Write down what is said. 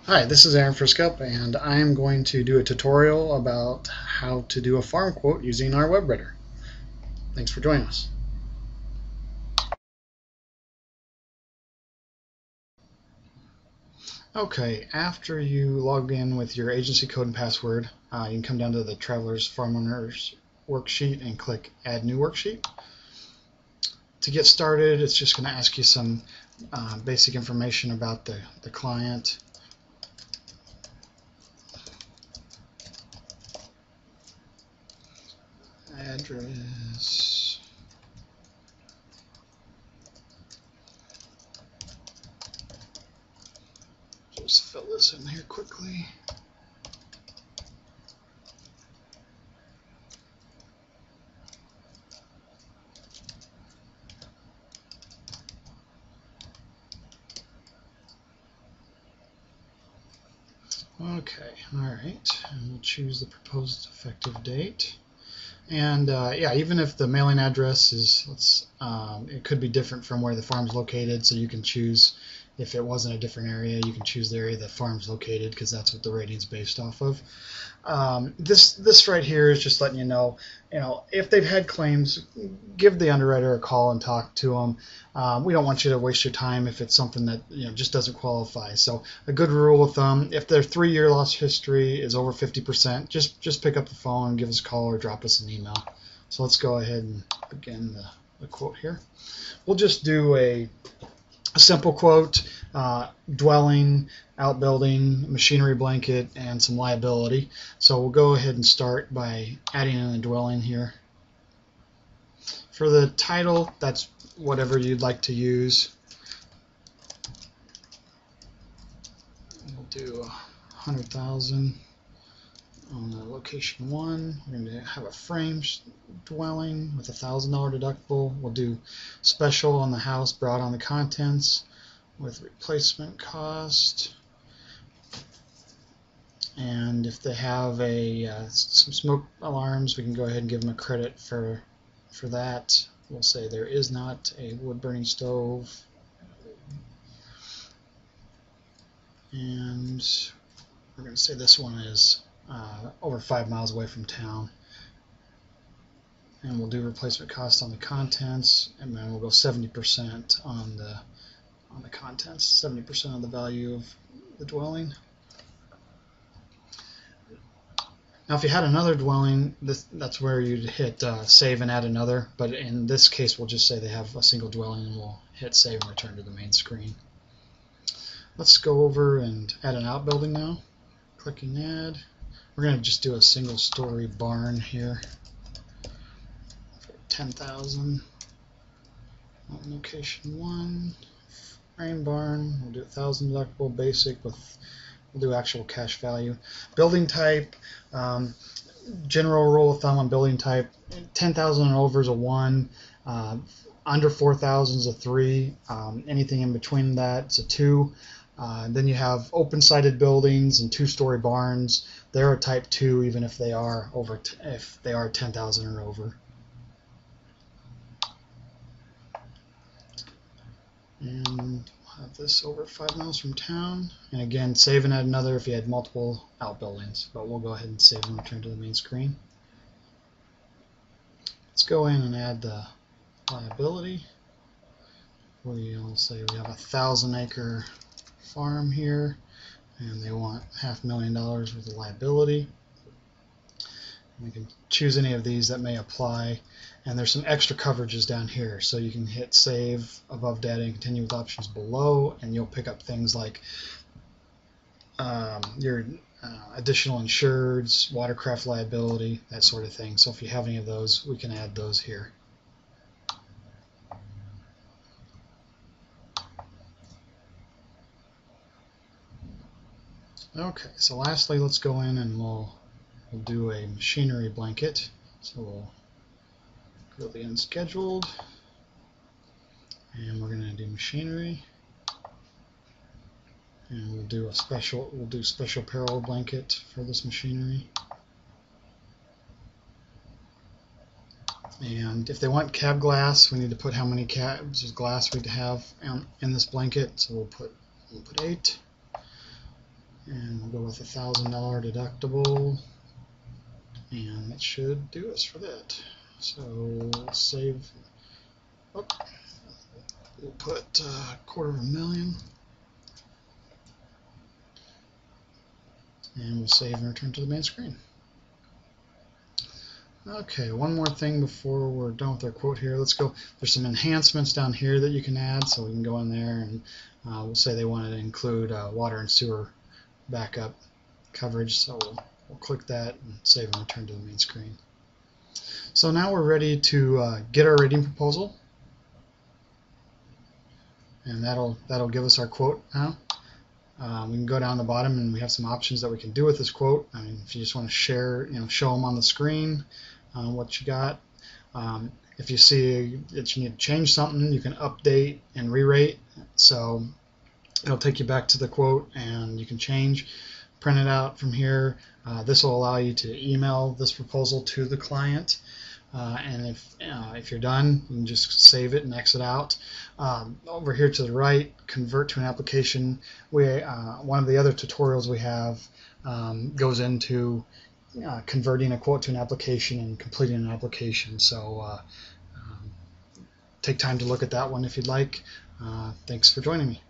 Hi, this is Aaron Friskup, and I'm going to do a tutorial about how to do a farm quote using our WebRedder. Thanks for joining us. Okay, after you log in with your agency code and password, you can come down to the Travelers Farm Owners worksheet and click Add New Worksheet. To get started, it's just going to ask you some basic information about the client. Address. Just fill this in here quickly. Okay, alright, and we'll choose the proposed effective date. And yeah, even if the mailing address is, it could be different from where the farm's located, so you can choose, if it was in a different area, you can choose the area the farm's located, because that's what the rating's based off of. This right here is just letting you know, if they've had claims, give the underwriter a call and talk to them. We don't want you to waste your time if it's something that just doesn't qualify. So a good rule of thumb: if their 3-year loss history is over 50%, just pick up the phone and give us a call or drop us an email. So let's go ahead and begin the quote here. We'll just do a simple quote: dwelling, outbuilding, machinery blanket, and some liability. So we'll go ahead and start by adding in a dwelling here. For the title, that's whatever you'd like to use. We'll do 100,000 on the location 1. We're going to have a frame dwelling with $1,000 deductible. We'll do special on the house brought on the contents with replacement cost. And if they have some smoke alarms, we can go ahead and give them a credit for that. We'll say there is not a wood burning stove. And we're going to say this one is over 5 miles away from town. And we'll do replacement cost on the contents, and then we'll go 70% on the contents, 70% of the value of the dwelling. Now, if you had another dwelling, that's where you'd hit save and add another. But in this case, we'll just say they have a single dwelling, and we'll hit save and return to the main screen. Let's go over and add an outbuilding now. Clicking add. We're going to just do a single story barn here for 10,000. Location 1, frame barn. We'll do 1,000 deductible basic with. We'll do actual cash value. Building type, general rule of thumb on building type: 10,000 and over is a 1, under 4,000 is a 3, anything in between that is a 2. Then you have open-sided buildings and 2-story barns. They're a type 2 even if they are 10,000 or over. And we'll have this over 5 miles from town. And again, save and add another if you had multiple outbuildings. But we'll go ahead and save and return to the main screen. Let's go in and add the liability. We'll say we have a 1,000-acre farm here, and they want $500,000 worth of liability. We can choose any of these that may apply, and there's some extra coverages down here, so you can hit save above data and continue with options below, and you'll pick up things like your additional insureds, watercraft liability, that sort of thing. So if you have any of those, we can add those here. Okay, so lastly, let's go in and we'll do a machinery blanket. So we'll go to the unscheduled, and we're going to do machinery, and we'll do special peril blanket for this machinery. And if they want cab glass, we need to put how many cabs of glass we have in this blanket. So we'll put 8. And we'll go with $1,000 deductible, and that should do us for that. So we'll save. Oh, we'll put $250,000, and we'll save and return to the main screen. Okay, one more thing before we're done with our quote here. Let's go. There's some enhancements down here that you can add, so we can go in there and we'll say they want to include water and sewer backup coverage. So we'll click that and save and return to the main screen. So now we're ready to get our rating proposal, and that'll give us our quote now. We can go down the bottom and we have some options that we can do with this quote. I mean, if you just want to share, show them on the screen what you got. If you see that you need to change something, you can update and re-rate. So it'll take you back to the quote and you can change, print it out from here. This will allow you to email this proposal to the client. And if you're done, you can just save it and exit out. Over here to the right, convert to an application. One of the other tutorials we have goes into converting a quote to an application and completing an application. So take time to look at that one if you'd like. Thanks for joining me.